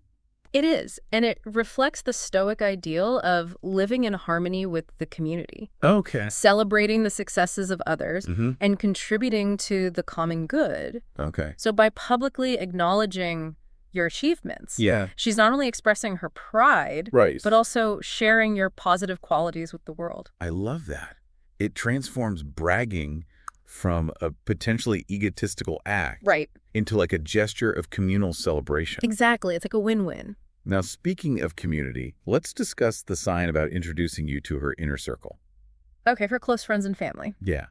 Speaker 3: It is, and it reflects the Stoic ideal of living in harmony with the community,
Speaker 2: Okay.
Speaker 3: celebrating the successes of others,
Speaker 2: Mhm.
Speaker 3: and contributing to the common good.
Speaker 2: Okay.
Speaker 3: So by publicly acknowledging your achievements,
Speaker 2: Yeah.
Speaker 3: she's not only expressing her pride,
Speaker 2: Right.
Speaker 3: but also sharing your positive qualities with the world.
Speaker 2: I love that. It transforms bragging from a potentially egotistical act
Speaker 3: Right.
Speaker 2: into like a gesture of communal celebration.
Speaker 3: Exactly. It's like a win-win.
Speaker 2: Now, speaking of community, let's discuss the sign about introducing you to her inner circle.
Speaker 3: Okay, for close friends and family.
Speaker 2: Yeah.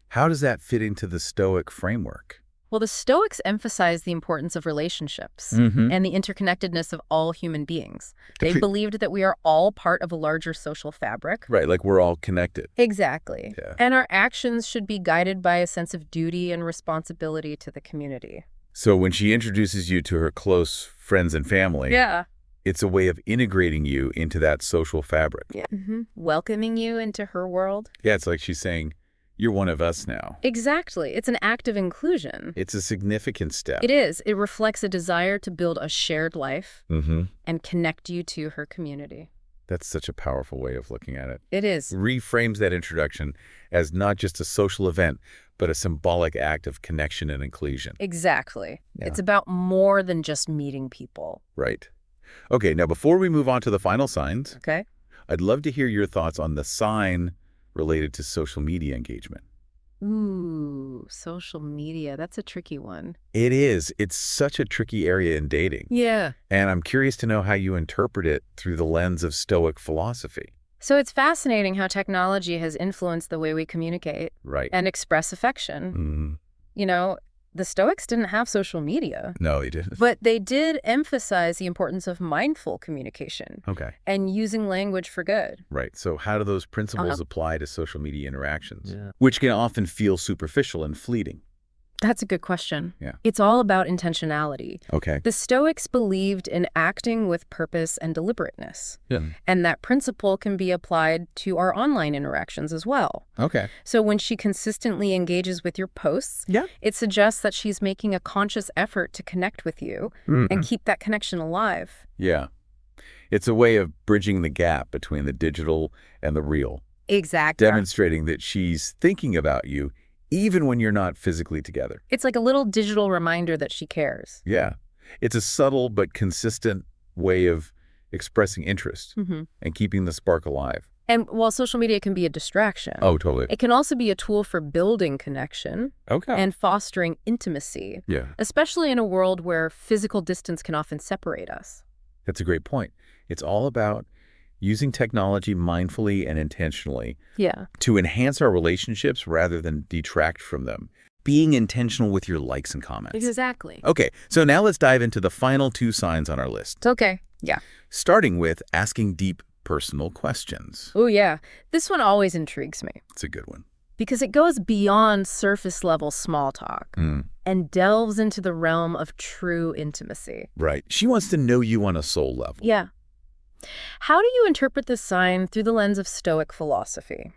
Speaker 2: How does that fit into the Stoic framework?
Speaker 3: Well, the Stoics emphasize the importance of relationships and the interconnectedness of all human beings. They
Speaker 2: Appre-
Speaker 3: believed that we are all part of a larger social fabric.
Speaker 2: Right, like we're all connected.
Speaker 3: Exactly.
Speaker 2: Yeah.
Speaker 3: And our actions should be guided by a sense of duty and responsibility to the community.
Speaker 2: So when she introduces you to her close friends and family,
Speaker 3: Yeah.
Speaker 2: it's a way of integrating you into that social fabric.
Speaker 3: Yeah. Welcoming you into her world.
Speaker 2: Yeah, it's like she's saying, You're one of us now.
Speaker 3: Exactly. It's an act of inclusion.
Speaker 2: It's a significant step.
Speaker 3: It is. It reflects a desire to build a shared life
Speaker 2: Mm-hmm.
Speaker 3: and connect you to her community.
Speaker 2: That's such a powerful way of looking at it.
Speaker 3: It is.
Speaker 2: Reframes that introduction as not just a social event, but a symbolic act of connection and inclusion.
Speaker 3: Exactly.
Speaker 2: Yeah.
Speaker 3: It's about more than just meeting people.
Speaker 2: Right. Okay, now before we move on to the final signs,
Speaker 3: Okay?
Speaker 2: I'd love to hear your thoughts on the sign related to social media engagement.
Speaker 3: Ooh, social media. That's a tricky one.
Speaker 2: It is. It's such a tricky area in dating.
Speaker 3: Yeah.
Speaker 2: And I'm curious to know how you interpret it through the lens of Stoic philosophy.
Speaker 3: So it's fascinating how technology has influenced the way we communicate
Speaker 2: Right.
Speaker 3: and express affection.
Speaker 2: Mm,
Speaker 3: You know, the Stoics didn't have social media,
Speaker 2: no, you didn't.
Speaker 3: but they did emphasize the importance of mindful communication
Speaker 2: Okay.
Speaker 3: and using language for good.
Speaker 2: Right. So how do those principles
Speaker 3: Uh-huh.
Speaker 2: apply to social media interactions,
Speaker 1: Yeah.
Speaker 2: which can often feel superficial and fleeting?
Speaker 3: That's a good question.
Speaker 2: Yeah.
Speaker 3: It's all about intentionality.
Speaker 2: Okay.
Speaker 3: The Stoics believed in acting with purpose and deliberateness,
Speaker 2: Yeah.
Speaker 3: and that principle can be applied to our online interactions as well.
Speaker 2: Okay.
Speaker 3: So when she consistently engages with your posts,
Speaker 2: Yeah.
Speaker 3: it suggests that she's making a conscious effort to connect with you and keep that connection alive.
Speaker 2: Yeah. It's a way of bridging the gap between the digital and the real,
Speaker 3: Exactly.
Speaker 2: demonstrating that she's thinking about you even when you're not physically together.
Speaker 3: It's like a little digital reminder that she cares.
Speaker 2: Yeah. It's a subtle but consistent way of expressing interest
Speaker 3: Mm-hmm.
Speaker 2: and keeping the spark alive.
Speaker 3: And while social media can be a distraction,
Speaker 2: Oh, totally.
Speaker 3: it can also be a tool for building connection
Speaker 2: Okay.
Speaker 3: and fostering intimacy,
Speaker 2: Yeah,
Speaker 3: especially in a world where physical distance can often separate us.
Speaker 2: that's a great point. It's all about using technology mindfully and intentionally
Speaker 3: Yeah.
Speaker 2: to enhance our relationships rather than detract from them. Being intentional with your likes and comments.
Speaker 3: Exactly.
Speaker 2: Okay, so now let's dive into the final two signs on our list,
Speaker 3: It's okay. Yeah.
Speaker 2: starting with asking deep personal questions.
Speaker 3: Oh, yeah. This one always intrigues me
Speaker 2: It's a good one.
Speaker 3: because it goes beyond surface level small talk and delves into the realm of true intimacy.
Speaker 2: Right. She wants to know you on a soul level.
Speaker 3: Yeah. How do you interpret this sign through the lens of Stoic philosophy?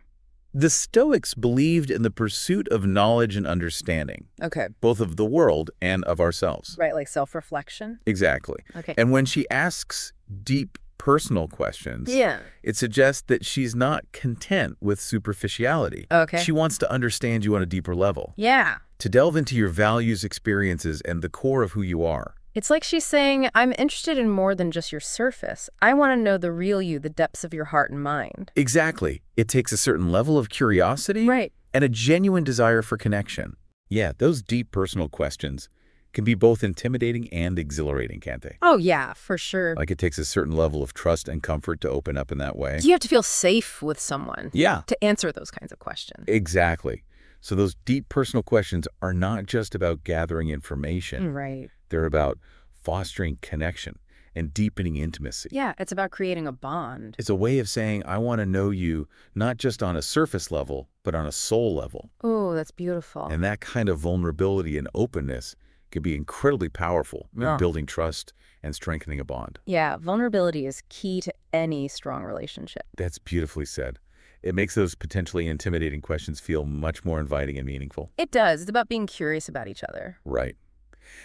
Speaker 2: The Stoics believed in the pursuit of knowledge and understanding,
Speaker 3: Okay.
Speaker 2: both of the world and of ourselves.
Speaker 3: Right, like self-reflection?
Speaker 2: Exactly.
Speaker 3: Okay.
Speaker 2: And when she asks deep personal questions,
Speaker 3: Yeah.
Speaker 2: it suggests that she's not content with superficiality.
Speaker 3: Okay.
Speaker 2: She wants to understand you on a deeper level,
Speaker 3: Yeah.
Speaker 2: to delve into your values, experiences, and the core of who you are.
Speaker 3: It's like she's saying, I'm interested in more than just your surface. I want to know the real you, the depths of your heart and mind.
Speaker 2: Exactly. It takes a certain level of curiosity
Speaker 3: Right.
Speaker 2: and a genuine desire for connection. Yeah, those deep personal questions can be both intimidating and exhilarating, can't they?
Speaker 3: Oh, yeah, for sure.
Speaker 2: Like it takes a certain level of trust and comfort to open up in that way.
Speaker 3: You have to feel safe with someone
Speaker 2: Yeah,
Speaker 3: to answer those kinds of questions.
Speaker 2: exactly. So those deep personal questions are not just about gathering information.
Speaker 3: Right.
Speaker 2: They're about fostering connection and deepening intimacy.
Speaker 3: Yeah, it's about creating a bond.
Speaker 2: It's a way of saying, I want to know you not just on a surface level, but on a soul level.
Speaker 3: Oh, that's beautiful.
Speaker 2: And that kind of vulnerability and openness can be incredibly powerful in
Speaker 3: Yeah.
Speaker 2: building trust and strengthening a bond.
Speaker 3: Yeah, vulnerability is key to any strong relationship.
Speaker 2: That's beautifully said. It makes those potentially intimidating questions feel much more inviting and meaningful.
Speaker 3: It does. It's about being curious about each other.
Speaker 2: Right.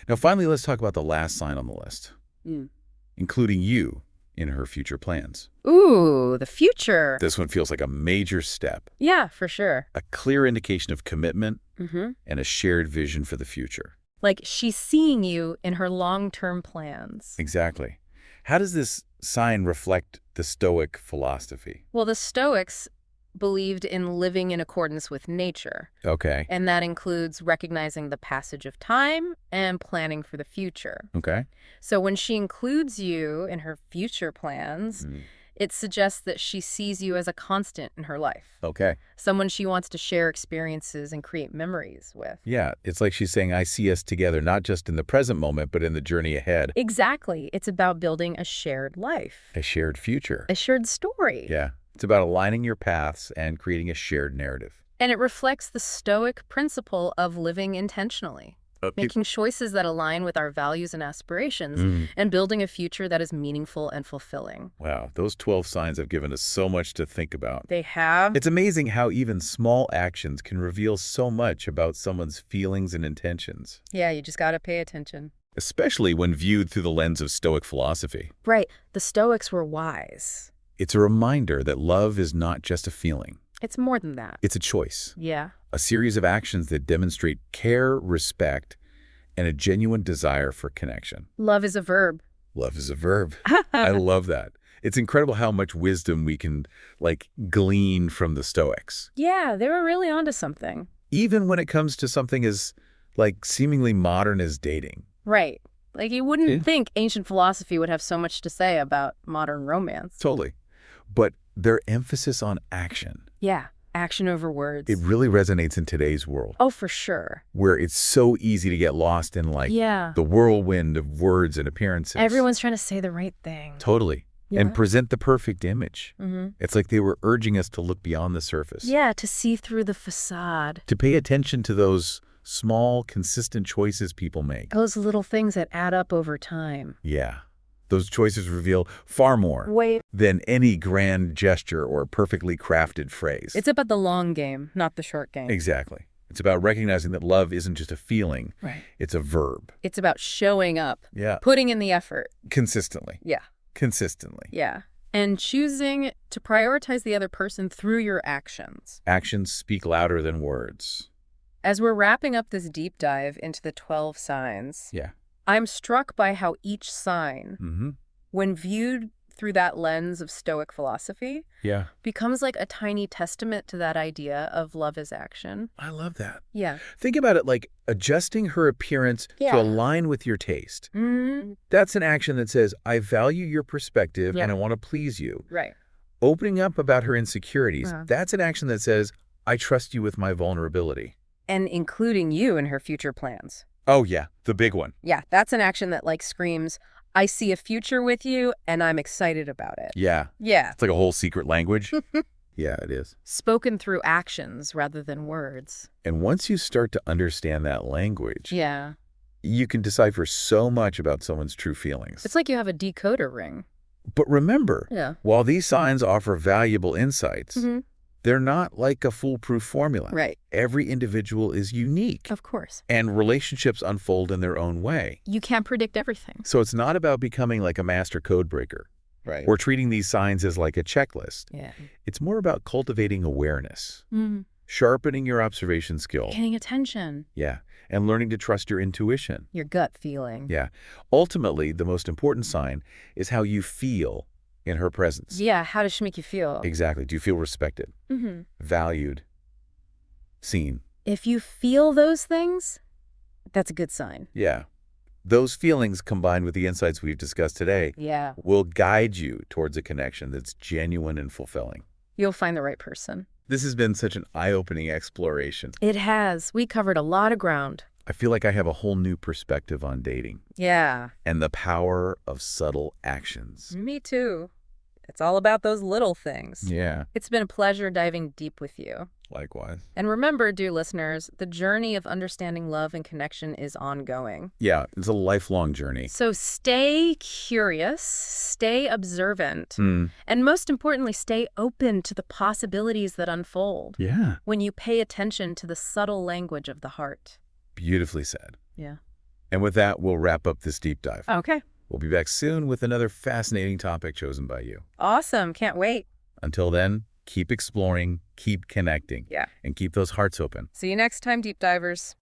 Speaker 2: Now, finally, let's talk about the last sign on the list, including you in her future plans.
Speaker 3: Ooh, the future.
Speaker 2: This one feels like a major step,
Speaker 3: Yeah, for sure.
Speaker 2: a clear indication of commitment
Speaker 3: Mm-hmm.
Speaker 2: and a shared vision for the future.
Speaker 3: Like she's seeing you in her long-term plans.
Speaker 2: Exactly. How does this sign reflect the Stoic philosophy?
Speaker 3: Well, the Stoics believed in living in accordance with nature,
Speaker 2: Okay.
Speaker 3: and that includes recognizing the passage of time and planning for the future.
Speaker 2: Okay.
Speaker 3: So when she includes you in her future plans, it suggests that she sees you as a constant in her life,
Speaker 2: Okay.
Speaker 3: someone she wants to share experiences and create memories with.
Speaker 2: Yeah, it's like she's saying, I see us together, not just in the present moment, but in the journey ahead.
Speaker 3: Exactly. It's about building a shared life,
Speaker 2: A shared future.
Speaker 3: a shared story.
Speaker 2: Yeah. It's about aligning your paths and creating a shared narrative.
Speaker 3: And it reflects the Stoic principle of living intentionally. Making choices that align with our values and aspirations, and building a future that is meaningful and fulfilling.
Speaker 2: Wow, those 12 signs have given us so much to think about.
Speaker 3: They have.
Speaker 2: It's amazing how even small actions can reveal so much about someone's feelings and intentions,
Speaker 3: Yeah, you just got to pay attention.
Speaker 2: especially when viewed through the lens of Stoic philosophy.
Speaker 3: Right. The Stoics were wise.
Speaker 2: It's a reminder that love is not just a feeling.
Speaker 3: It's more than that.
Speaker 2: It's a choice,
Speaker 3: Yeah.
Speaker 2: a series of actions that demonstrate care, respect, and a genuine desire for connection.
Speaker 3: Love is a verb.
Speaker 2: Love is a verb. I love that. It's incredible how much wisdom we can, glean from the Stoics.
Speaker 3: Yeah, they were really onto something.
Speaker 2: Even when it comes to something as, seemingly modern as dating.
Speaker 3: Right. You wouldn't think ancient philosophy would have so much to say about modern romance.
Speaker 2: Totally. But their emphasis on action,
Speaker 3: Yeah. Action over words.
Speaker 2: it really resonates in today's world,
Speaker 3: Oh, for sure.
Speaker 2: where it's so easy to get lost in,
Speaker 3: Yeah.
Speaker 2: the whirlwind of words and appearances.
Speaker 3: Everyone's trying to say the right thing.
Speaker 2: Totally.
Speaker 3: Yeah.
Speaker 2: And present the perfect image.
Speaker 3: Mm-hmm.
Speaker 2: It's like they were urging us to look beyond the surface.
Speaker 3: Yeah, to see through the facade.
Speaker 2: To pay attention to those small, consistent choices people make.
Speaker 3: Those little things that add up over time.
Speaker 2: Yeah. Those choices reveal far more
Speaker 3: Wait.
Speaker 2: than any grand gesture or perfectly crafted phrase.
Speaker 3: It's about the long game, not the short game.
Speaker 2: Exactly. It's about recognizing that love isn't just a feeling.
Speaker 3: Right.
Speaker 2: It's a verb.
Speaker 3: It's about showing up,
Speaker 2: Yeah.
Speaker 3: putting in the effort.
Speaker 2: Consistently.
Speaker 3: Yeah.
Speaker 2: Consistently.
Speaker 3: Yeah. And choosing to prioritize the other person through your actions.
Speaker 2: Actions speak louder than words.
Speaker 3: As we're wrapping up this deep dive into the 12 signs,
Speaker 2: Yeah.
Speaker 3: I'm struck by how each sign,
Speaker 2: Mm-hmm.
Speaker 3: when viewed through that lens of Stoic philosophy,
Speaker 2: Yeah.
Speaker 3: becomes like a tiny testament to that idea of love is action.
Speaker 2: I love that.
Speaker 3: Yeah.
Speaker 2: Think about it like adjusting her appearance
Speaker 3: Yeah.
Speaker 2: to align with your taste.
Speaker 3: Mm-hmm.
Speaker 2: That's an action that says, I value your perspective
Speaker 3: Yeah.
Speaker 2: and I want to please you.
Speaker 3: Right.
Speaker 2: Opening up about her insecurities,
Speaker 3: Uh-huh.
Speaker 2: that's an action that says, I trust you with my vulnerability.
Speaker 3: And including you in her future plans.
Speaker 2: Oh, yeah, the big one.
Speaker 3: Yeah, that's an action that screams, I see a future with you and I'm excited about it.
Speaker 2: Yeah.
Speaker 3: Yeah.
Speaker 2: It's like a whole secret language. Yeah, it is.
Speaker 3: Spoken through actions rather than words.
Speaker 2: And once you start to understand that language,
Speaker 3: Yeah.
Speaker 2: you can decipher so much about someone's true feelings.
Speaker 3: It's like you have a decoder ring.
Speaker 2: But remember,
Speaker 3: Yeah.
Speaker 2: while these signs offer valuable insights,
Speaker 3: Mm-hmm.
Speaker 2: they're not like a foolproof formula.
Speaker 3: Right.
Speaker 2: Every individual is unique,
Speaker 3: Of course.
Speaker 2: and relationships unfold in their own way.
Speaker 3: You can't predict everything.
Speaker 2: So it's not about becoming like a master code breaker
Speaker 3: Right.
Speaker 2: or treating these signs as like a checklist.
Speaker 3: Yeah.
Speaker 2: It's more about cultivating awareness,
Speaker 3: Mm.
Speaker 2: sharpening your observation skill.
Speaker 3: Paying attention.
Speaker 2: Yeah. And learning to trust your intuition.
Speaker 3: Your gut feeling.
Speaker 2: Yeah. Ultimately, the most important sign is how you feel in her presence.
Speaker 3: Yeah. How does she make you feel?
Speaker 2: Exactly. Do you feel respected,
Speaker 3: Mm-hmm.
Speaker 2: valued, seen?
Speaker 3: If you feel those things, that's a good sign.
Speaker 2: Yeah. Those feelings combined with the insights we've discussed today
Speaker 3: Yeah.
Speaker 2: will guide you towards a connection that's genuine and fulfilling.
Speaker 3: You'll find the right person.
Speaker 2: This has been such an eye-opening exploration.
Speaker 3: It has. We covered a lot of ground.
Speaker 2: I feel like I have a whole new perspective on dating
Speaker 3: Yeah.
Speaker 2: and the power of subtle actions.
Speaker 3: Me too. It's all about those little things.
Speaker 2: Yeah,
Speaker 3: It's been a pleasure diving deep with you.
Speaker 2: likewise.
Speaker 3: And remember, dear listeners, the journey of understanding love and connection is ongoing.
Speaker 2: Yeah, it's a lifelong journey.
Speaker 3: So stay curious, stay observant, and most importantly, stay open to the possibilities that unfold
Speaker 2: Yeah,
Speaker 3: when you pay attention to the subtle language of the heart.
Speaker 2: beautifully said.
Speaker 3: Yeah.
Speaker 2: And with that, we'll wrap up this deep dive.
Speaker 3: Okay.
Speaker 2: We'll be back soon with another fascinating topic chosen by you.
Speaker 3: Awesome. Can't wait.
Speaker 2: Until then, keep exploring, keep connecting,
Speaker 3: Yeah.
Speaker 2: and keep those hearts open.
Speaker 3: See you next time, deep divers.